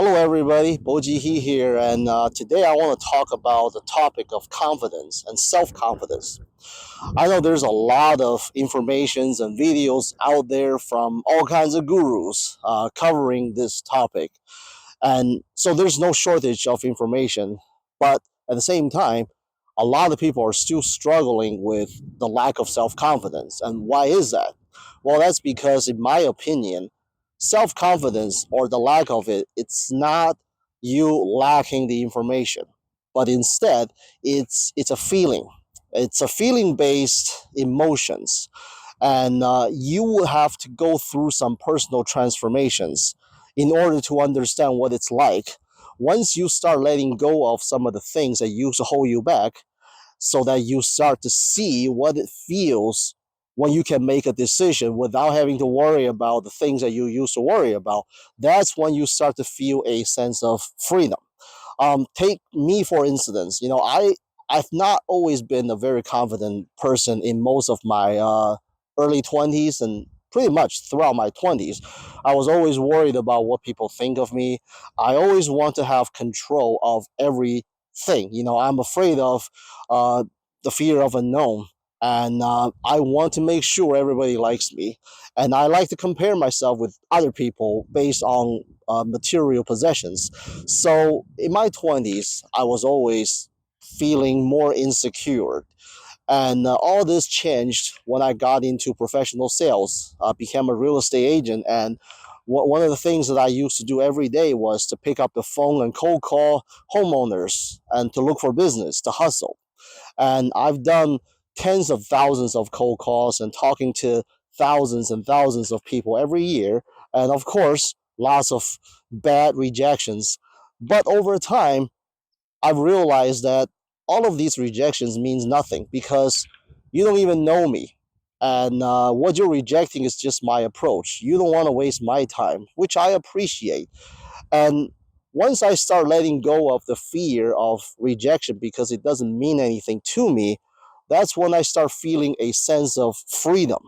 Hello, everybody. Boji He here, and today I want to talk about the topic of confidence and self confidence. I know there's a lot of informations and videos out there from all kinds of gurus covering this topic, and so there's no shortage of information. But at the same time, a lot of people are still struggling with the lack of self confidence. And why is that? Well, that's because, in my opinion, self confidence or the lack of it, it's not you lacking the information, but instead, it's a feeling. It's a feeling based emotions, and you will have to go through some personal transformations in order to understand what it's like once you start letting go of some of the things that used to hold you back, so that you start to see what it feels when you can make a decision without having to worry about the things that you used to worry about. That's when you start to feel a sense of freedom. Take me for instance. I've not always been a very confident person in most of my early 20s and pretty much throughout my 20s. I was always worried about what people think of me. I always want to have control of everything. I'm afraid of uh, the fear of unknown. And I want to make sure everybody likes me. And I like to compare myself with other people based on material possessions. So in my 20s, I was always feeling more insecure. And all this changed when I got into professional sales, became a real estate agent. And one of the things that I used to do every day was to pick up the phone and cold call homeowners and to look for business, to hustle. And I've done tens of thousands of cold calls and talking to thousands and thousands of people every year. And of course, lots of bad rejections. But over time, I've realized that all of these rejections means nothing because you don't even know me. And what you're rejecting is just my approach. You don't want to waste my time, which I appreciate. And once I start letting go of the fear of rejection because it doesn't mean anything to me, that's when I start feeling a sense of freedom.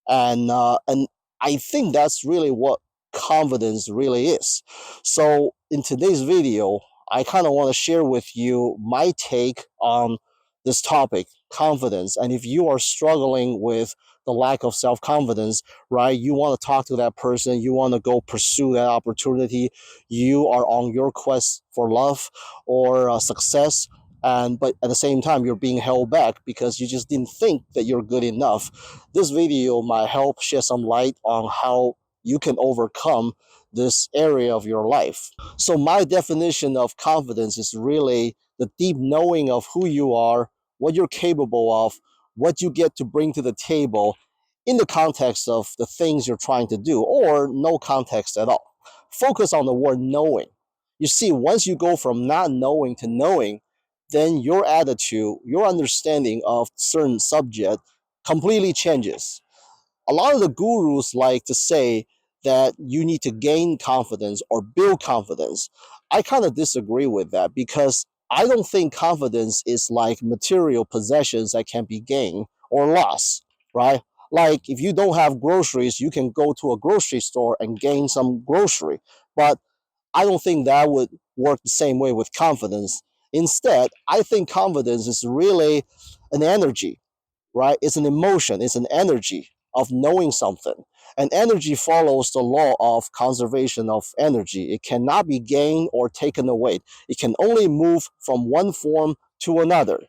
And I think that's really what confidence really is. So in today's video, I kind of want to share with you my take on this topic, confidence. And if you are struggling with the lack of self confidence, right? You want to talk to that person, you want to go pursue that opportunity, you are on your quest for love or success, and but at the same time you're being held back because you just didn't think that you're good enough. This video might help shed some light on how you can overcome this area of your life. So my definition of confidence is really the deep knowing of who you are, what you're capable of, what you get to bring to the table in the context of the things you're trying to do, or no context at all. Focus on the word knowing. You see, once you go from not knowing to knowing, then your attitude, your understanding of certain subject completely changes. A lot of the gurus like to say that you need to gain confidence or build confidence. I kind of disagree with that because I don't think confidence is like material possessions that can be gained or lost, right? Like if you don't have groceries, you can go to a grocery store and gain some grocery. But I don't think that would work the same way with confidence. Instead, I think confidence is really an energy, right? It's an emotion, it's an energy of knowing something. And energy follows the law of conservation of energy. It cannot be gained or taken away. It can only move from one form to another.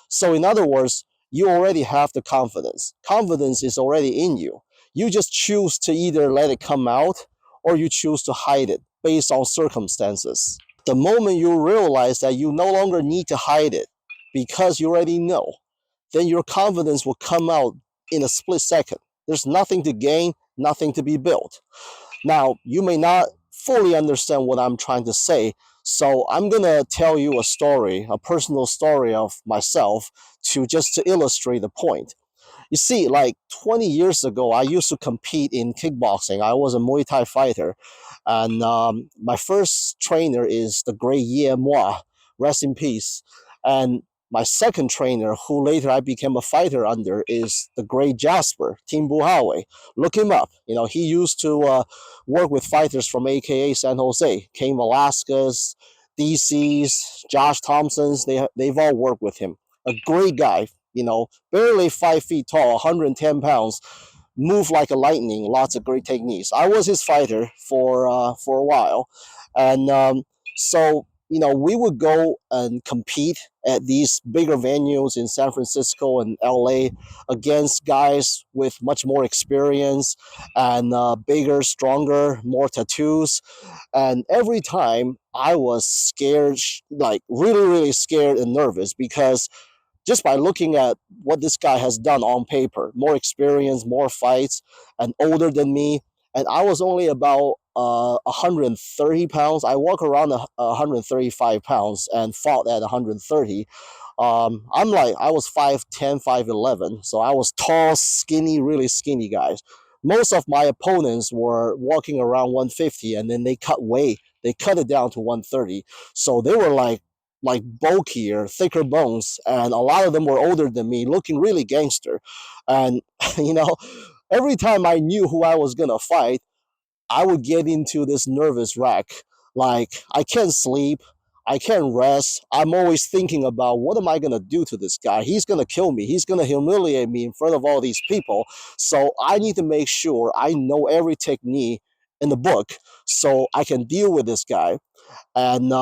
So, in other words, you already have the confidence. Confidence is already in you. You just choose to either let it come out or you choose to hide it based on circumstances. The moment you realize that you no longer need to hide it because you already know, then your confidence will come out in a split second. There's nothing to gain, nothing to be built. Now, you may not fully understand what I'm trying to say, so I'm going to tell you a story, a personal story of myself to illustrate the point. You see, like 20 years ago, I used to compete in kickboxing. I was a Muay Thai fighter. And my first trainer is the great Ye Moi, rest in peace. And my second trainer, who later I became a fighter under, is the great Jasper Team Buhawe. Look him up. He used to work with fighters from AKA San Jose, Cain Velasquez, DC's, Josh Thompson's. They've all worked with him. A great guy. Barely 5 feet tall, 110 pounds, move like a lightning, lots of great techniques. I was his fighter for a while, and so we would go and compete at these bigger venues in San Francisco and LA against guys with much more experience and bigger, stronger, more tattoos. And every time I was scared, like really, really scared and nervous, because just by looking at what this guy has done on paper, more experience, more fights, and older than me. And I was only about 130 pounds. I walk around 135 pounds and fought at 130. I was 5'10", 5'11", so I was tall, skinny, really skinny guys. Most of my opponents were walking around 150, and then they cut it down to 130. So they were like bulkier, thicker bones, and a lot of them were older than me, looking really gangster. And you know, every time I knew who I was gonna fight, I would get into this nervous wreck. Like I can't sleep, I can't rest. I'm always thinking about what am I gonna do to this guy? He's gonna kill me. He's gonna humiliate me in front of all these people. So I need to make sure I know every technique in the book so I can deal with this guy. And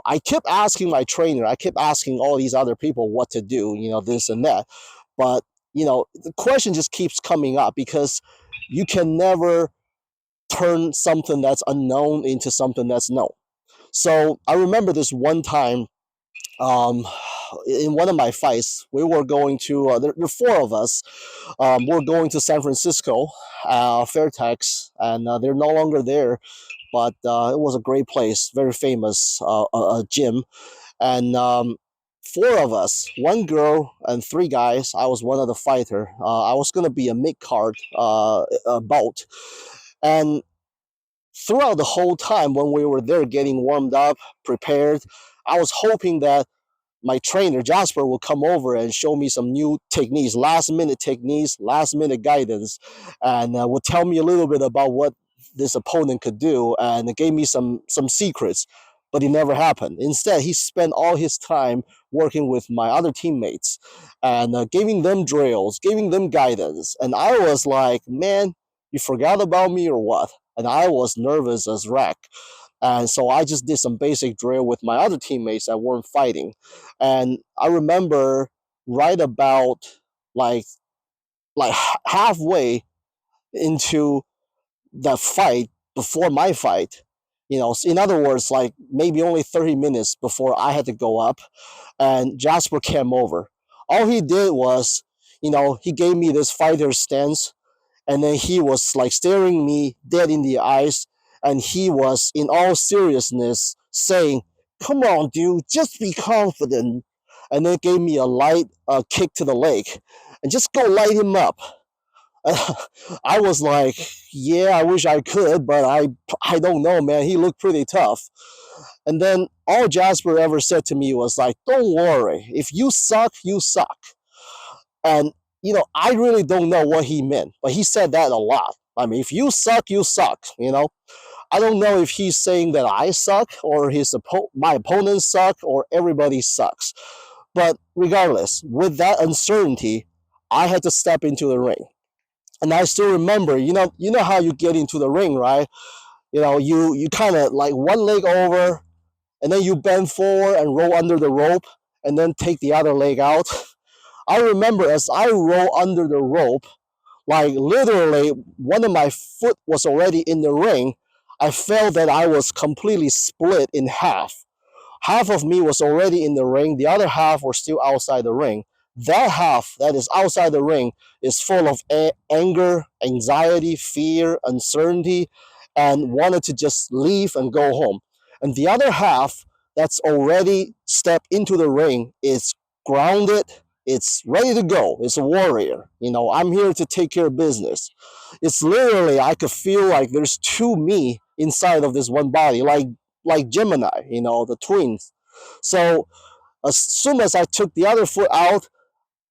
I kept asking my trainer, I kept asking all these other people what to do, this and that. But, the question just keeps coming up because you can never turn something that's unknown into something that's known. So I remember this one time, um, in one of my fights, we were going to, there were four of us, we're going to San Francisco, Fairtex, and they're no longer there, but it was a great place, very famous gym. And four of us, one girl and three guys. I was one of the fighter. I was gonna be a mid card bout, and throughout the whole time when we were there getting warmed up, prepared, I was hoping that my trainer Jasper will come over and show me some new techniques, last minute guidance, and will tell me a little bit about what this opponent could do, and it gave me some secrets. But it never happened. Instead, he spent all his time working with my other teammates and giving them drills, giving them guidance. And I was like, man, you forgot about me or what? And I was nervous as wreck. And so I just did some basic drill with my other teammates that weren't fighting. And I remember right about like halfway into the fight, before my fight, in other words, like maybe only 30 minutes before I had to go up, and Jasper came over. All he did was, he gave me this fighter stance, and then he was like staring me dead in the eyes, and he was in all seriousness saying, come on dude, just be confident, and then gave me a light kick to the leg and just go light him up. I was like, yeah, I wish I could, but I don't know, man. He looked pretty tough. And then all Jasper ever said to me was like, don't worry, if you suck, you suck. And I really don't know what he meant, but he said that a lot. I mean, if you suck, you suck. I don't know if he's saying that I suck or my opponents suck or everybody sucks. But regardless, with that uncertainty, I had to step into the ring. And I still remember, you know how you get into the ring, right? You kind of like one leg over, and then you bend forward and roll under the rope, and then take the other leg out. I remember as I roll under the rope, like literally one of my foot was already in the ring. I felt that I was completely split in half. Half of me was already in the ring, the other half were still outside the ring. That half that is outside the ring is full of anger, anxiety, fear, uncertainty, and wanted to just leave and go home. And the other half that's already stepped into the ring is grounded, it's ready to go, it's a warrior. I'm here to take care of business. It's literally, I could feel like there's two me inside of this one body, like Gemini, the twins. So As soon as I took the other foot out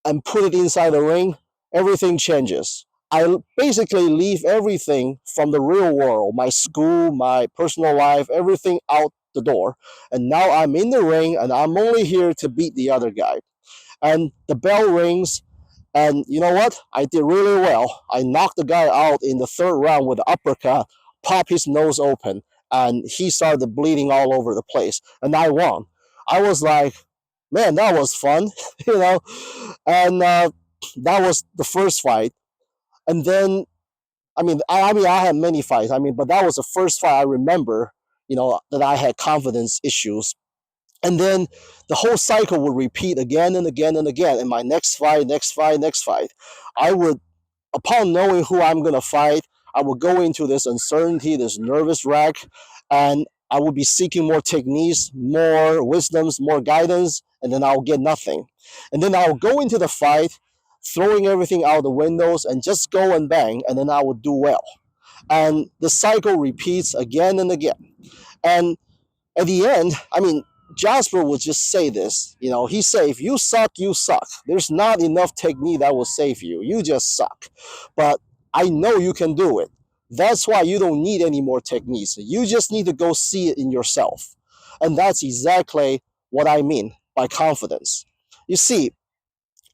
and put it inside the ring, everything changes. I basically leave everything from the real world, my school, my personal life, everything out the door. And now I'm in the ring and I'm only here to beat the other guy. And the bell rings, and you know what? I did really well. I knocked the guy out in the third round with an uppercut, popped his nose open, and he started bleeding all over the place. And I won. I was like, man, that was fun, you know? And that was the first fight. And then, I had many fights. But that was the first fight I remember, that I had confidence issues. And then the whole cycle would repeat again and again and again. In my next fight, next fight, next fight, I would, upon knowing who I'm going to fight, I would go into this uncertainty, this nervous wreck, and I would be seeking more techniques, more wisdoms, more guidance, and then I'll get nothing. And then I'll go into the fight, throwing everything out the windows and just go and bang, and then I would do well. And the cycle repeats again and again. And at the end, Jasper would just say this. He said, if you suck, you suck. There's not enough technique that will save you. You just suck. But I know you can do it. That's why you don't need any more techniques. You just need to go see it in yourself. And that's exactly what I mean by confidence. You see,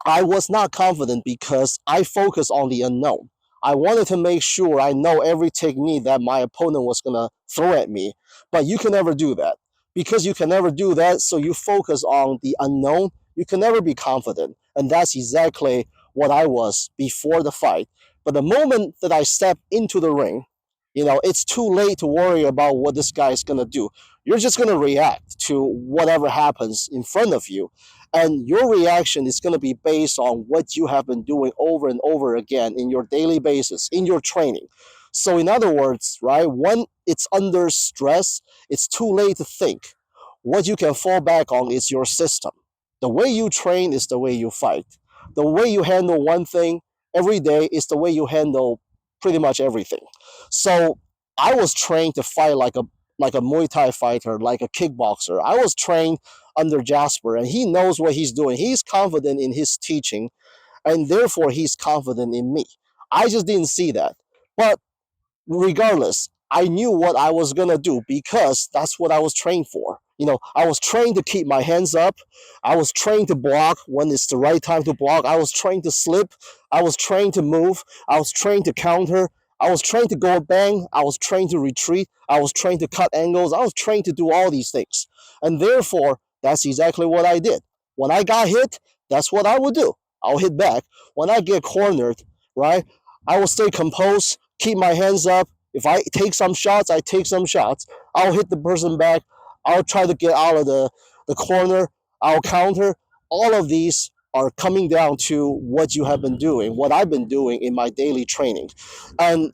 I was not confident because I focused on the unknown. I wanted to make sure I know every technique that my opponent was going to throw at me. But you can never do that. Because you can never do that, so you focus on the unknown, you can never be confident. And that's exactly what I was before the fight. But the moment that I step into the ring, it's too late to worry about what this guy is going to do. You're just going to react to whatever happens in front of you. And your reaction is going to be based on what you have been doing over and over again in your daily basis, in your training. So, in other words, right, when it's under stress, it's too late to think. What you can fall back on is your system. The way you train is the way you fight. The way you handle one thing every day is the way you handle pretty much everything. So I was trained to fight like a Muay Thai fighter, like a kickboxer. I was trained under Jasper, and he knows what he's doing. He's confident in his teaching, and therefore he's confident in me. I just didn't see that. But regardless, I knew what I was gonna do because that's what I was trained for. I was trained to keep my hands up. I was trained to block when it's the right time to block. I was trained to slip. I was trained to move. I was trained to counter. I was trained to go bang. I was trained to retreat. I was trained to cut angles. I was trained to do all these things. And therefore, that's exactly what I did. When I got hit, that's what I would do. I'll hit back. When I get cornered, right, I will stay composed, keep my hands up. If I take some shots, I take some shots. I'll hit the person back. I'll try to get out of the corner. I'll counter. All of these are coming down to what you have been doing, what I've been doing in my daily training. And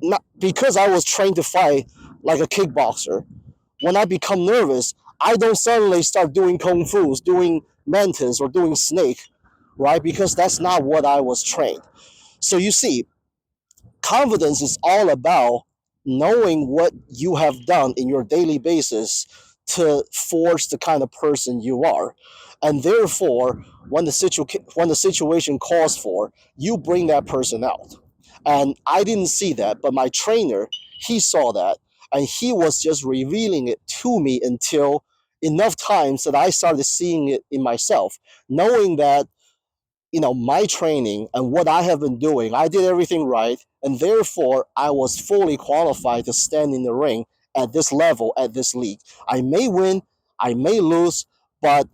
not, because I was trained to fight like a kickboxer, when I become nervous, I don't suddenly start doing kung fu's, doing mantis or doing snake, right? Because that's not what I was trained. So you see, confidence is all about knowing what you have done in your daily basis to forge the kind of person you are. And therefore, when the situation calls for, you bring that person out. And I didn't see that, but my trainer, he saw that, and he was just revealing it to me until enough times that I started seeing it in myself, knowing that my training and what I have been doing, I did everything right, and therefore I was fully qualified to stand in the ring at this level, at this league. I may win, I may lose, but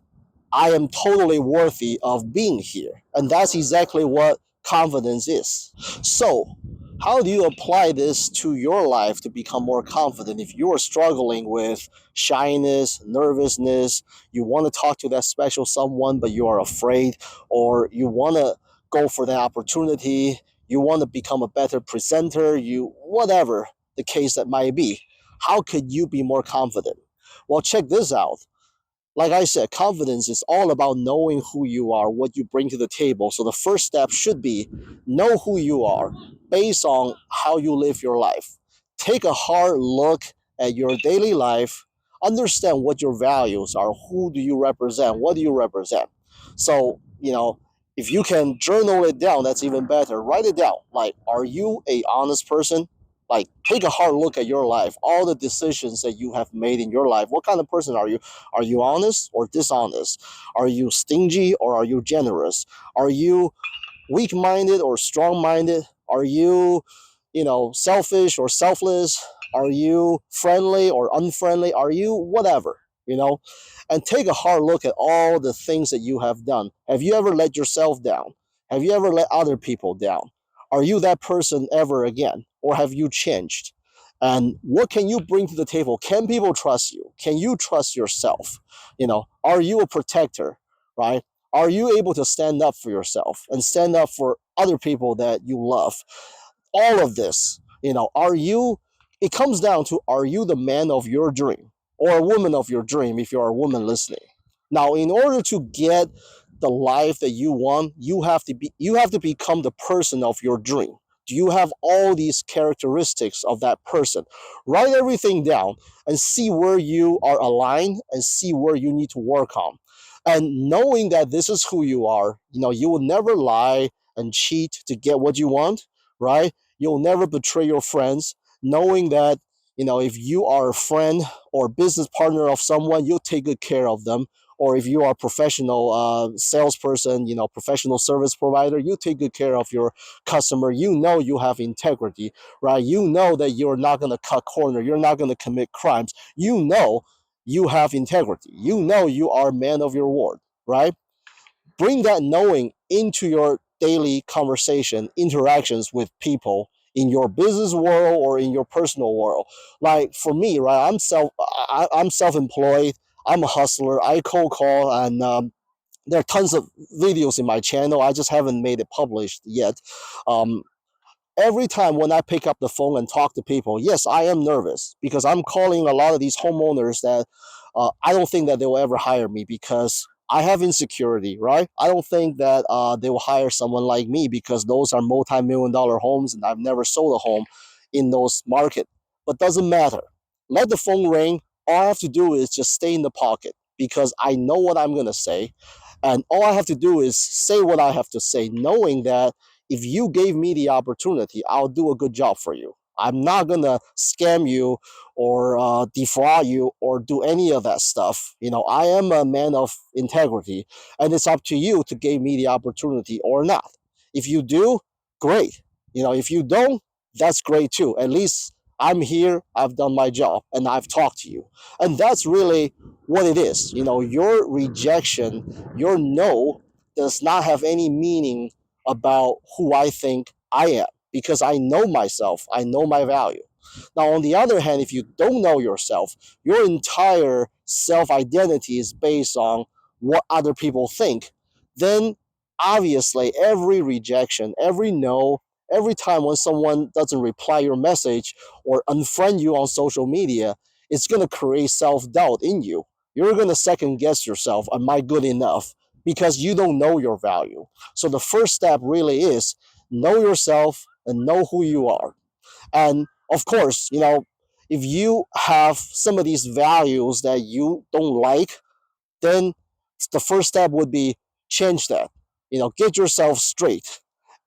I am totally worthy of being here. And that's exactly what confidence is. So, how do you apply this to your life to become more confident if you're struggling with shyness, nervousness, you want to talk to that special someone but you are afraid, or you want to go for that opportunity, you want to become a better presenter, you whatever the case that might be. How could you be more confident? Well, check this out. Like I said, confidence is all about knowing who you are, what you bring to the table. So the first step should be know who you are based on how you live your life. Take a hard look at your daily life. Understand what your values are. Who do you represent? What do you represent? So, if you can journal it down, that's even better. Write it down. Like, are you a honest person? Like, take a hard look at your life, all the decisions that you have made in your life. What kind of person are you? Are you honest or dishonest? Are you stingy or are you generous? Are you weak-minded or strong-minded? Are you, selfish or selfless? Are you friendly or unfriendly? Are you whatever, and take a hard look at all the things that you have done. Have you ever let yourself down? Have you ever let other people down? Are you that person ever again, or have you changed? And what can you bring to the table? Can people trust you? Can you trust yourself? Are you a protector, right? Are you able to stand up for yourself and stand up for other people that you love? All of this, it comes down to, are you the man of your dream or a woman of your dream if you're a woman listening? Now, in order to get the life that you want, you have to become the person of your dream. Do you have all these characteristics of that person? Write everything down and see where you are aligned and see where you need to work on. And knowing that this is who you are, you will never lie and cheat to get what you want, right? You'll never betray your friends, knowing that, if you are a friend or business partner of someone, you'll take good care of them. Or if you are a professional salesperson, professional service provider, you take good care of your customer. You have integrity, right? You know that you're not going to cut corner. You're not going to commit crimes. You have integrity. You are a man of your word, right? Bring that knowing into your daily conversation, interactions with people in your business world or in your personal world. Like for me, right? I'm self-employed. I'm a hustler. I cold call, and there are tons of videos in my channel. I just haven't made it published yet. Um, every time when I pick up the phone and talk to people, yes, I am nervous because I'm calling a lot of these homeowners that I don't think that they will ever hire me because I have insecurity, right? I don't think that they will hire someone like me because those are multi-million-dollar homes and I've never sold a home in those market. But doesn't matter. Let the phone ring. All I have to do is just stay in the pocket because I know what I'm going to say. And all I have to do is say what I have to say, knowing that if you gave me the opportunity, I'll do a good job for you. I'm not gonna scam you or defraud you or do any of that stuff. I am a man of integrity, and it's up to you to give me the opportunity or not. If you do, great. If you don't, that's great too. At least I'm here, I've done my job, and I've talked to you. And that's really what it is. Your rejection, your no, does not have any meaning about who I think I am because I know myself, I know my value. Now, on the other hand, if you don't know yourself, your entire self identity is based on what other people think, then obviously every rejection, every no, every time when someone doesn't reply your message or unfriend you on social media, it's going to create self doubt in you. You're going to second guess yourself. Am I good enough? Because you don't know your value. So the first step really is know yourself and know who you are. And of course, if you have some of these values that you don't like, then the first step would be change that. Get yourself straight.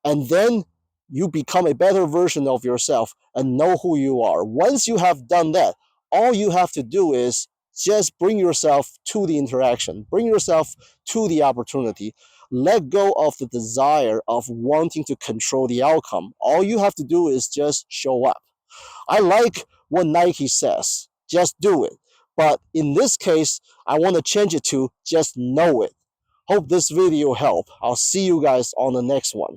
And then you become a better version of yourself and know who you are. Once you have done that, all you have to do is just bring yourself to the interaction, bring yourself to the opportunity. Let go of the desire of wanting to control the outcome. All you have to do is just show up. I like what Nike says, just do it. But in this case, I want to change it to just know it. Hope this video helped. I'll see you guys on the next one.